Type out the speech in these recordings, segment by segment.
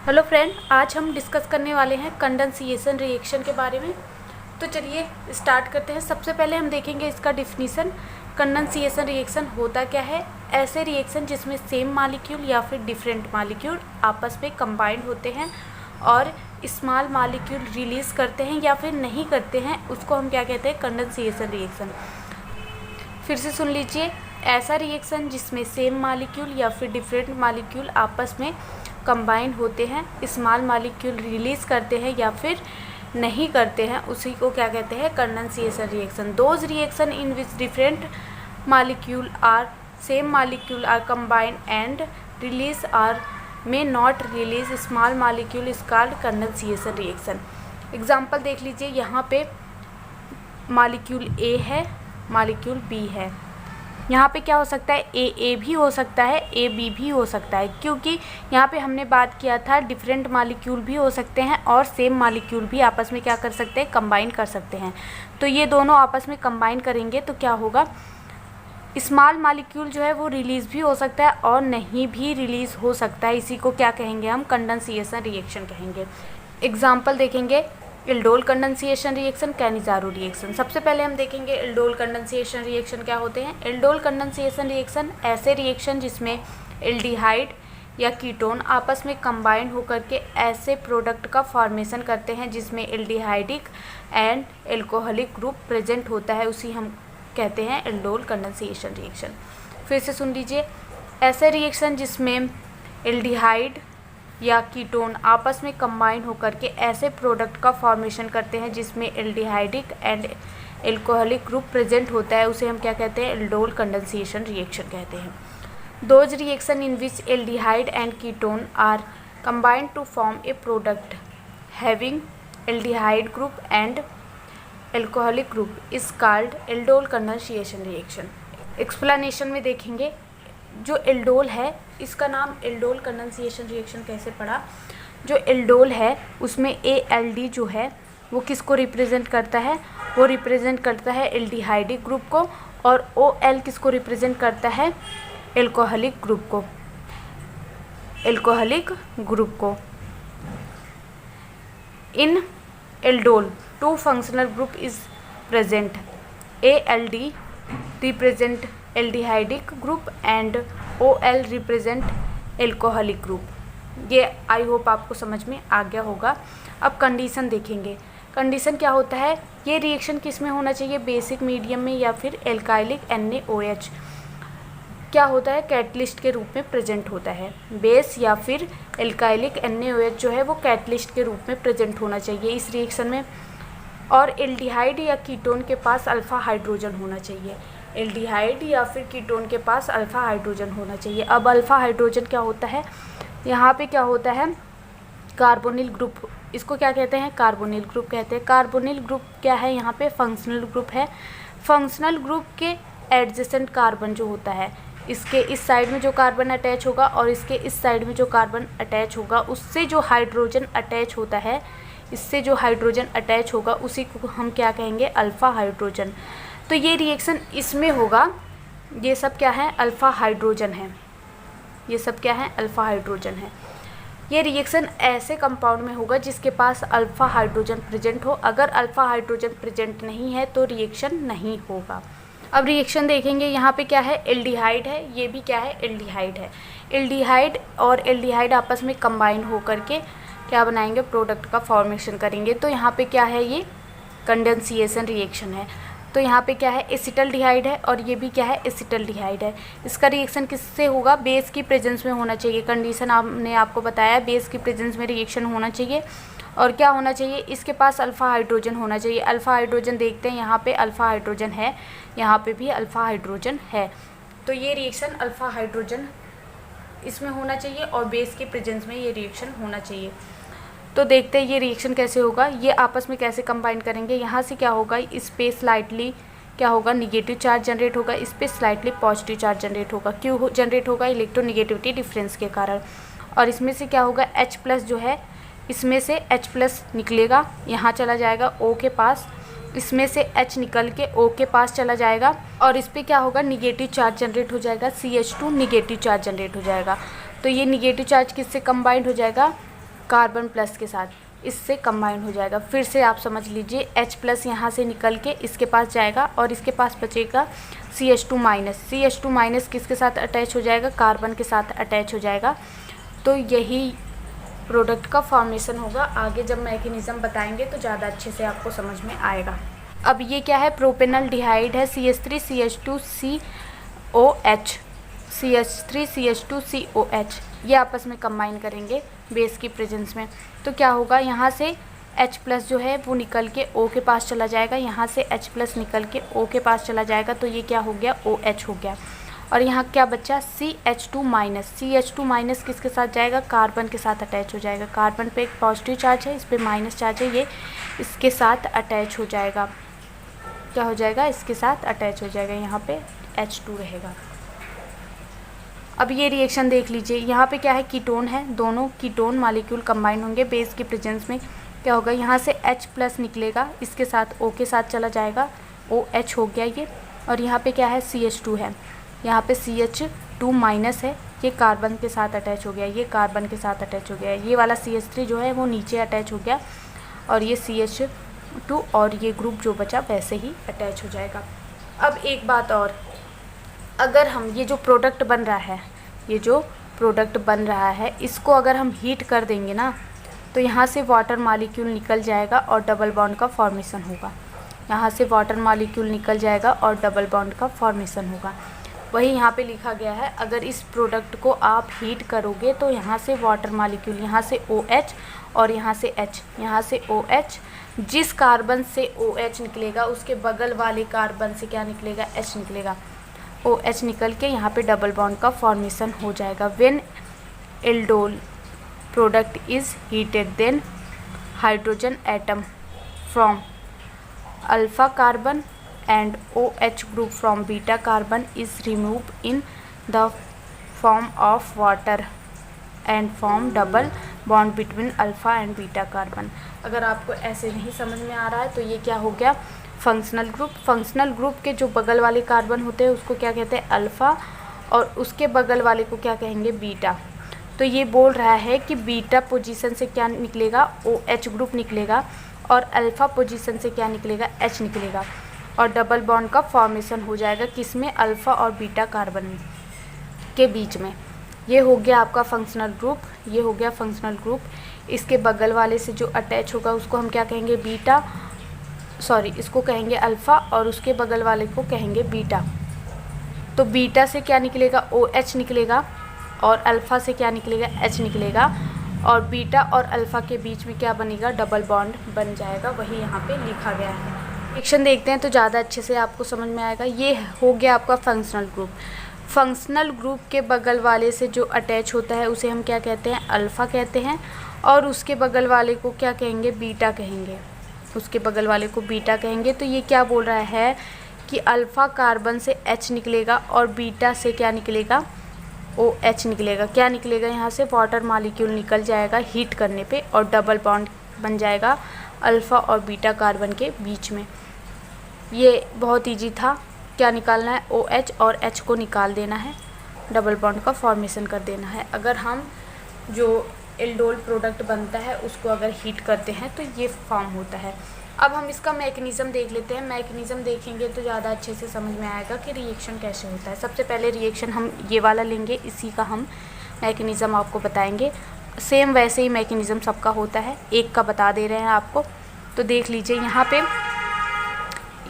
Hello friend, आज हम discuss करने वाले हैं कंडेंसेशन रिएक्शन के बारे में। तो चलिए स्टार्ट करते हैं। सबसे पहले हम देखेंगे इसका डिफिनीसन। कंडेंसेशन रिएक्शन होता क्या है? ऐसे रिएक्शन जिसमें सेम मॉलिक्यूल या फिर डिफरेंट मॉलिक्यूल आपस में कंबाइंड होते हैं और स्मॉल मॉलिक्यूल रिलीज़ करते हैं या फिर नहीं करते हैं, उसको हम क्या कहते हैं? Condensation reaction. फिर से सुन लीजिए, ऐसा रिएक्शन जिसमें सेम मॉलिक्यूल या फिर डिफरेंट मॉलिक्यूल आपस में कंबाइन होते हैं, स्मॉल मॉलिक्यूल रिलीज़ करते हैं या फिर नहीं करते हैं, उसी को क्या कहते हैं? Condensation reaction. Those reaction in which different molecule are same molecule are combined and release are may not release small molecule is called condensation reaction. Example देख लीजिए, यहाँ पे मॉलिक्यूल ए है, मॉलिक्यूल बी है। यहाँ पे क्या हो सकता है? ए भी हो सकता है, ए बी भी हो सकता है, क्योंकि यहाँ पे हमने बात किया था डिफरेंट मॉलिक्यूल भी हो सकते हैं और सेम मॉलिक्यूल भी आपस में क्या कर सकते हैं? कंबाइन कर सकते हैं। तो ये दोनों आपस में कंबाइन करेंगे तो क्या होगा? स्मॉल मॉलिक्यूल जो है वो रिलीज़ भी हो सकता है और नहीं भी रिलीज़ हो सकता है। इसी को क्या कहेंगे हम? कंडेंसेशन रिएक्शन कहेंगे। एग्जाम्पल देखेंगे, aldol condensation reaction, Cannizzaro reaction. सबसे पहले हम देखेंगे एल्डोल कंडेंसेशन रिएक्शन क्या होते हैं। एल्डोल कंडेंसेशन रिएक्शन ऐसे रिएक्शन जिसमें एल्डिहाइड या कीटोन आपस में कंबाइन होकर के ऐसे प्रोडक्ट का फॉर्मेशन करते हैं जिसमें aldehydic and alcoholic group present होता है, उसी हम कहते हैं एल्डोल कंडेंसेशन रिएक्शन। फिर से सुन लीजिए, ऐसे रिएक्शन जिसमें एल्डिहाइड या कीटोन आपस में कंबाइन होकर के ऐसे प्रोडक्ट का फॉर्मेशन करते हैं जिसमें aldehydic and alcoholic group present होता है, उसे हम क्या कहते हैं? एल्डोल कंडेंसेशन रिएक्शन कहते हैं। Those reaction in which aldehyde and ketone are combined to form a product having aldehyde group and alcoholic group is called aldol condensation reaction. Explanation में देखेंगे, जो एल्डोल है इसका नाम एल्डोल कंडेंसेशन रिएक्शन कैसे पड़ा? जो एल्डोल है उसमें ALD जो है वो किसको रिप्रेजेंट करता है? वो रिप्रेजेंट करता है एल्डिहाइडिक ग्रुप को, और OL किसको रिप्रेजेंट करता है? एल्कोहलिक ग्रुप को, एल्कोहलिक ग्रुप को। In aldol two functional group is present. ALD represent aldehydic group and OL represent alcoholic group. ये आई होप आपको समझ में आ गया होगा। अब कंडीशन देखेंगे। कंडीशन क्या होता है? ये रिएक्शन किस में होना चाहिए? बेसिक, मीडियम में या फिर एल्काइलिक NaOH क्या होता है? कैटलिस्ट के रूप में प्रेजेंट होता है। बेस या फिर एल्काइलिक NaOH जो है वो कैटलिस्ट के रूप में प्रेजेंट होना चाहिए इस रिएक्शन में। और एल्डिहाइड या कीटोन के पास अल्फ़ा हाइड्रोजन होना चाहिए। एल्डिहाइड या फिर कीटोन के पास अल्फ़ा हाइड्रोजन होना चाहिए। अब अल्फ़ा हाइड्रोजन क्या होता है? यहाँ पे क्या होता है? कार्बोनिल ग्रुप, इसको क्या कहते हैं? कार्बोनिल ग्रुप कहते हैं। कार्बोनिल ग्रुप क्या है? यहाँ पे फंक्शनल ग्रुप है। फंक्शनल ग्रुप के एडजेसेंट कार्बन जो होता है, इसके इस साइड में जो कार्बन अटैच होगा और इसके इस साइड में जो कार्बन अटैच होगा, उससे जो हाइड्रोजन अटैच होता है, इससे जो हाइड्रोजन अटैच होगा उसी को हम क्या कहेंगे? Alpha hydrogen. तो ये रिएक्शन इसमें होगा। ये सब क्या है? अल्फ़ा हाइड्रोजन है। ये सब क्या है? अल्फ़ा हाइड्रोजन है। ये रिएक्शन ऐसे कंपाउंड में होगा जिसके पास अल्फ़ा हाइड्रोजन प्रेजेंट हो। अगर अल्फ़ा हाइड्रोजन प्रेजेंट नहीं है तो रिएक्शन नहीं होगा। अब रिएक्शन देखेंगे, यहाँ पे क्या है? एल्डिहाइड है, ये भी क्या है? एल्डिहाइड है। एल्डिहाइड और एल्डिहाइड आपस में कंबाइन होकर के क्या बनाएंगे? प्रोडक्ट का फॉर्मेशन करेंगे। तो यहाँ पे क्या है? ये कंडेंसेशन रिएक्शन है। तो यहाँ पे क्या है? एसिटल्डिहाइड है और ये भी क्या है? एसिटल्डिहाइड है। इसका रिएक्शन किससे होगा? बेस की प्रेजेंस में होना चाहिए। कंडीशन हमने आपको बताया, बेस की प्रेजेंस में रिएक्शन होना चाहिए। और क्या होना चाहिए? इसके पास अल्फ़ा हाइड्रोजन होना चाहिए। अल्फ़ा हाइड्रोजन देखते हैं, यहाँ पे अल्फ़ा हाइड्रोजन है, यहाँ पे भी अल्फ़ा हाइड्रोजन है। तो ये रिएक्शन अल्फ़ा हाइड्रोजन इसमें होना चाहिए और बेस की प्रेजेंस में ये रिएक्शन होना चाहिए। तो देखते हैं ये रिएक्शन कैसे होगा, ये आपस में कैसे कंबाइन करेंगे। यहाँ से क्या होगा? इस पे स्लाइटली क्या होगा? निगेटिव चार्ज जनरेट होगा, इस पे स्लाइटली पॉजिटिव चार्ज जनरेट होगा। क्यों जनरेट होगा? इलेक्ट्रोनिगेटिविटी डिफरेंस के कारण। और इसमें से क्या होगा? H+ जो है, इसमें से H+ निकलेगा, यहाँ चला जाएगा O के पास। इसमें से H निकल के O के पास चला जाएगा और इस पर क्या होगा? निगेटिव चार्ज जनरेट हो जाएगा, CH2 निगेटिव चार्ज जनरेट हो जाएगा। तो ये निगेटिव चार्ज किससे कंबाइंड हो जाएगा? कार्बन प्लस के साथ इससे कंबाइन हो जाएगा। फिर से आप समझ लीजिए, H प्लस यहाँ से निकल के इसके पास जाएगा और इसके पास बचेगा CH2 माइनस। CH2 माइनस किसके साथ अटैच हो जाएगा? कार्बन के साथ अटैच हो जाएगा। तो यही प्रोडक्ट का फॉर्मेशन होगा। आगे जब मैकेनिज़्म बताएंगे तो ज़्यादा अच्छे से आपको समझ में आएगा। अब ये क्या है? प्रोपेनल डिहाइड है, CH3 CH2 COH, CH3 CH2 COH, ये आपस में कंबाइन करेंगे बेस की प्रेजेंस में। तो क्या होगा? यहाँ से H प्लस जो है वो निकल के O के पास चला जाएगा, यहाँ से H प्लस निकल के O के पास चला जाएगा, तो ये क्या हो गया? OH हो गया। और यहाँ क्या बचा? CH2 minus. CH2 माइनस किसके साथ जाएगा? कार्बन के साथ अटैच हो जाएगा। कार्बन पे एक पॉजिटिव चार्ज है, इस पर माइनस चार्ज है, ये इसके साथ अटैच हो जाएगा। क्या हो जाएगा? इसके साथ अटैच हो जाएगा, यहाँ पे H2 रहेगा। अब ये रिएक्शन देख लीजिए, यहाँ पे क्या है? कीटोन है, दोनों कीटोन मॉलिक्यूल कंबाइन होंगे बेस की प्रेजेंस में। क्या होगा? यहाँ से H प्लस निकलेगा, इसके साथ O के साथ चला जाएगा, OH हो गया ये। और यहाँ पे क्या है? CH2 है, यहाँ पे CH2 माइनस है, ये कार्बन के साथ अटैच हो गया, ये कार्बन के साथ अटैच हो गया। ये वाला CH3 जो है वो नीचे अटैच हो गया और ये CH2 और ये ग्रुप जो बचा वैसे ही अटैच हो जाएगा। अब एक बात और, अगर हम ये जो प्रोडक्ट बन रहा है, ये जो प्रोडक्ट बन रहा है, इसको अगर हम हीट कर देंगे ना, तो यहाँ से वाटर मॉलिक्यूल निकल जाएगा और डबल बॉन्ड का फॉर्मेशन होगा। यहाँ से वाटर मॉलिक्यूल निकल जाएगा और डबल बॉन्ड का फॉर्मेशन होगा। वही यहाँ पे लिखा गया है, अगर इस प्रोडक्ट को आप हीट करोगे तो यहाँ से वाटर मॉलिक्यूल, यहाँ से OH और यहाँ से H, यहाँ से OH, जिस कार्बन से OH निकलेगा उसके बगल वाले कार्बन से क्या निकलेगा? H निकलेगा। OH निकल के यहाँ पे डबल बॉन्ड का फॉर्मेशन हो जाएगा। When aldol product is heated, then hydrogen atom from alpha carbon and OH group from beta carbon is removed in the form of water and form double bond between alpha and beta carbon। अगर आपको ऐसे नहीं समझ में आ रहा है तो ये क्या हो गया? Functional group. फंक्शनल ग्रुप के जो बगल वाले कार्बन होते हैं उसको क्या कहते हैं? अल्फ़ा, और उसके बगल वाले को क्या कहेंगे? बीटा। तो ये बोल रहा है कि बीटा पोजीशन से क्या निकलेगा? OH ग्रुप निकलेगा, और अल्फ़ा पोजीशन से क्या निकलेगा? H निकलेगा, और डबल बॉन्ड का फॉर्मेशन हो जाएगा किस में? अल्फ़ा और बीटा कार्बन के बीच में। ये हो गया आपका फंक्शनल ग्रुप, ये हो गया फंक्शनल ग्रुप। इसके बगल वाले से जो अटैच होगा उसको हम क्या कहेंगे? बीटा, सॉरी, इसको कहेंगे अल्फ़ा और उसके बगल वाले को कहेंगे बीटा। तो बीटा से क्या निकलेगा? OH निकलेगा, और अल्फ़ा से क्या निकलेगा? H निकलेगा, और बीटा और अल्फ़ा के बीच में क्या बनेगा? डबल बॉन्ड बन जाएगा। वही यहाँ पे लिखा गया है। रिएक्शन देखते हैं तो ज़्यादा अच्छे से आपको समझ में आएगा। ये हो गया आपका फंक्शनल ग्रुप। फंक्शनल ग्रुप के बगल वाले से जो अटैच होता है उसे हम क्या कहते हैं? अल्फ़ा कहते हैं, और उसके बगल वाले को क्या कहेंगे? बीटा कहेंगे। उसके बगल वाले को बीटा कहेंगे। तो ये क्या बोल रहा है कि अल्फ़ा कार्बन से H निकलेगा और बीटा से क्या निकलेगा? OH निकलेगा। क्या निकलेगा? यहाँ से वाटर मॉलिक्यूल निकल जाएगा हीट करने पे, और डबल बॉन्ड बन जाएगा अल्फ़ा और बीटा कार्बन के बीच में। ये बहुत इजी था। क्या निकालना है? OH और H को निकाल देना है, डबल बॉन्ड का फॉर्मेशन कर देना है। अगर हम जो एल्डोल प्रोडक्ट बनता है उसको अगर हीट करते हैं तो ये फॉर्म होता है। अब हम इसका मैकेनिज़्म देख लेते हैं। मैकेनिज़्म देखेंगे तो ज़्यादा अच्छे से समझ में आएगा कि रिएक्शन कैसे होता है। सबसे पहले रिएक्शन हम ये वाला लेंगे, इसी का हम मैकेनिज़्म आपको बताएंगे। सेम वैसे ही मैकेनिज़्म सबका होता है, एक का बता दे रहे हैं आपको। तो देख लीजिए, यहाँ पे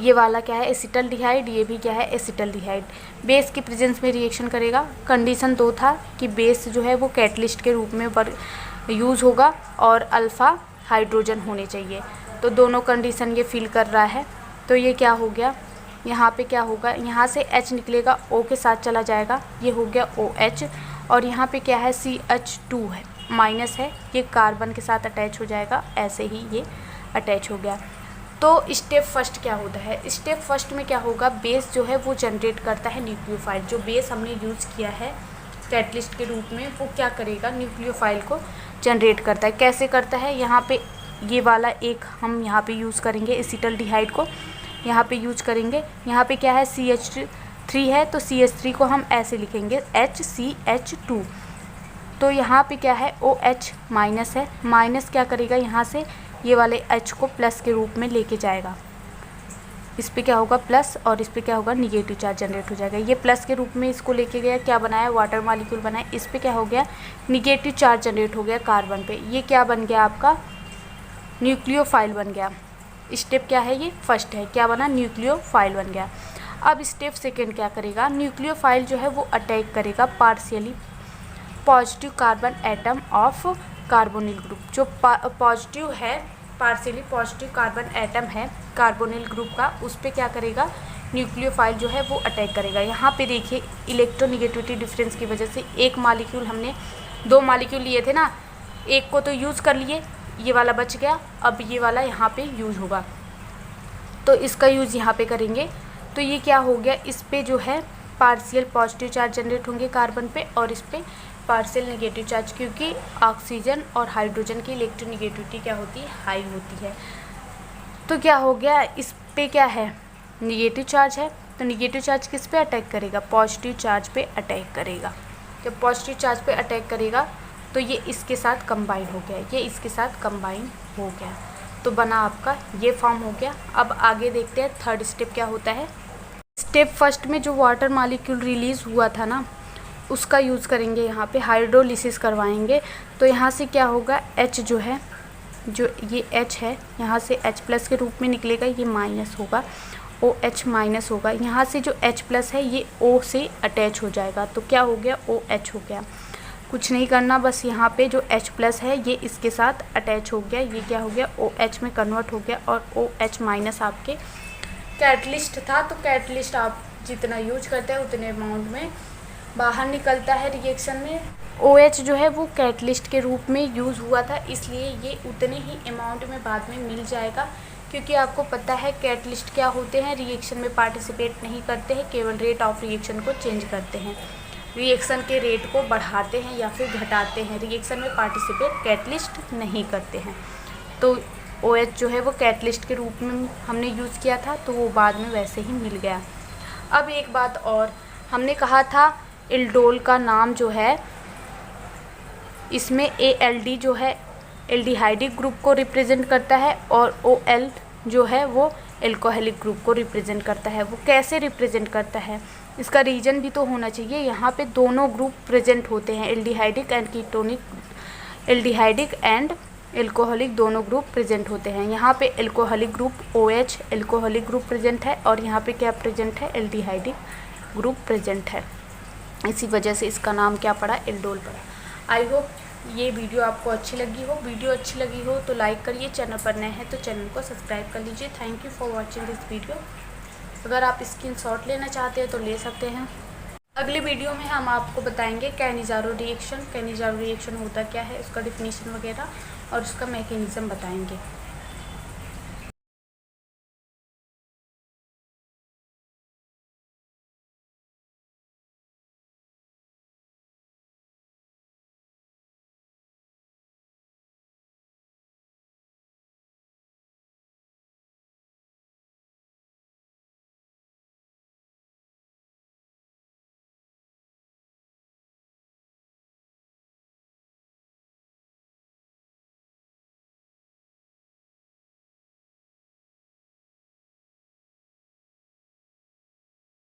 ये वाला क्या है? एसिटल्डिहाइड, ये भी क्या है? एसिटल्डिहाइड। बेस की प्रेजेंस में रिएक्शन करेगा। कंडीशन 2 था कि बेस जो है वो कैटलिस्ट के रूप में यूज़ होगा और अल्फ़ा हाइड्रोजन होने चाहिए। तो दोनों कंडीशन ये फिल कर रहा है। तो ये क्या हो गया? यहाँ पे क्या होगा? यहाँ से H निकलेगा, O के साथ चला जाएगा, ये हो गया OH। और यहाँ पे क्या है? CH2 है, माइनस है, ये कार्बन के साथ अटैच हो जाएगा। ऐसे ही ये अटैच हो गया। तो स्टेप फर्स्ट क्या होता है? स्टेप फर्स्ट में क्या होगा? बेस जो है वो जनरेट करता है न्यूक्लियोफाइल। जो बेस हमने यूज़ किया है कैटलिस्ट के रूप में, वो क्या करेगा? न्यूक्लियोफाइल को जनरेट करता है। कैसे करता है? यहाँ पे ये वाला एक हम यहाँ पे यूज़ करेंगे, एसिटल्डिहाइड को यहाँ पे यूज करेंगे। यहाँ पे क्या है? CH3 है, तो CH3 को हम ऐसे लिखेंगे HCH2। तो यहाँ पे क्या है, OH माइनस है, माइनस क्या करेगा यहाँ से ये वाले H को प्लस के रूप में लेके जाएगा। इस पे क्या होगा प्लस और इस पे क्या होगा निगेटिव चार्ज जनरेट हो जाएगा। ये प्लस के रूप में इसको लेके गया, क्या बनाया वाटर मॉलिक्यूल बनाया, इस पे क्या हो गया निगेटिव चार्ज जनरेट हो गया कार्बन पे। ये क्या बन गया आपका न्यूक्लियोफाइल बन गया। स्टेप क्या है, ये फर्स्ट है, क्या बना न्यूक्लियोफाइल बन गया। अब स्टेप सेकेंड क्या करेगा, न्यूक्लियोफाइल जो है वो अटैक करेगा partially positive carbon atom of carbonyl group. जो पॉजिटिव है पार्शियली पॉजिटिव कार्बन एटम है कार्बोनिल ग्रुप का, उस पर क्या करेगा न्यूक्लियोफाइल जो है वो अटैक करेगा। यहाँ पे देखिए इलेक्ट्रोनिगेटिविटी डिफरेंस की वजह से एक मॉलिक्यूल, हमने 2 मॉलिक्यूल लिए थे ना, एक को तो यूज़ कर लिए, ये वाला बच गया, अब ये वाला यहाँ पे यूज़ होगा तो इसका यूज़ यहाँ पे करेंगे। तो ये क्या हो गया, इस पे जो है पार्शियल पॉजिटिव चार्ज जनरेट होंगे कार्बन पे और इस पे पार्शियल नेगेटिव चार्ज, क्योंकि ऑक्सीजन और हाइड्रोजन की इलेक्ट्रोनिगेटिविटी क्या होती है हाई होती है। तो क्या हो गया, इस पे क्या है निगेटिव चार्ज है, तो निगेटिव चार्ज किस पे अटैक करेगा पॉजिटिव चार्ज पे अटैक करेगा। जब पॉजिटिव चार्ज पे अटैक करेगा तो ये इसके साथ कंबाइन हो गया, ये इसके साथ कंबाइन हो गया, तो बना आपका ये फॉर्म हो गया। अब आगे देखते हैं थर्ड स्टेप क्या होता है। स्टेप फर्स्ट में जो वाटर मॉलिक्यूल रिलीज़ हुआ था ना, उसका यूज़ करेंगे, यहाँ पे हाइड्रोलिसिस करवाएंगे। तो यहाँ से क्या होगा H जो है, जो ये H है यहाँ से H प्लस के रूप में निकलेगा, ये माइनस होगा, OH माइनस होगा। यहाँ से जो H प्लस है ये O से अटैच हो जाएगा, तो क्या हो गया OH हो गया। कुछ नहीं करना, बस यहाँ पे जो H प्लस है ये इसके साथ अटैच हो गया, ये क्या हो गया OH में कन्वर्ट हो गया और OH माइनस आपके कैटलिस्ट था। तो कैटलिस्ट आप जितना यूज करते हैं उतने अमाउंट में बाहर निकलता है रिएक्शन में। OH जो है वो कैटलिस्ट के रूप में यूज़ हुआ था, इसलिए ये उतने ही अमाउंट में बाद में मिल जाएगा, क्योंकि आपको पता है कैटलिस्ट क्या होते हैं, रिएक्शन में पार्टिसिपेट नहीं करते हैं, केवल रेट ऑफ रिएक्शन को चेंज करते हैं, रिएक्शन के रेट को बढ़ाते हैं या फिर घटाते हैं, रिएक्शन में पार्टिसिपेट कैटलिस्ट नहीं करते हैं। तो OH जो है वो कैटलिस्ट के रूप में हमने यूज़ किया था, तो वो बाद में वैसे ही मिल गया। अब एक बात और, हमने कहा था एल्डोल का नाम जो है, इसमें ALD जो है एल्डिहाइडिक ग्रुप को रिप्रेजेंट करता है और OL जो है वो एल्कोहलिक ग्रुप को रिप्रेजेंट करता है। वो कैसे रिप्रेजेंट करता है, इसका रीजन भी तो होना चाहिए। यहाँ पे दोनों ग्रुप प्रेजेंट होते हैं, aldehydic and ketonic, aldehydic and alcoholic दोनों ग्रुप प्रेजेंट होते हैं। यहाँ पे alcoholic group OH alcoholic group present है और यहाँ पे क्या प्रेजेंट है एल्डिहाइडिक ग्रुप प्रेजेंट है, इसी वजह से इसका नाम क्या पड़ा एल्डोल पड़ा। आई होप ये वीडियो आपको अच्छी लगी हो। वीडियो अच्छी लगी हो तो लाइक करिए, चैनल पर नए हैं तो चैनल को सब्सक्राइब कर लीजिए। Thank you for watching this video. अगर आप स्क्रीनशॉट लेना चाहते हैं तो ले सकते हैं। अगले वीडियो में हम आपको बताएंगे कैनिज़ारो रिएक्शन, कैनिज़ारो रिएक्शन होता क्या है, उसका डिफिनीशन वगैरह और उसका मैकेनिज़्म बताएंगे।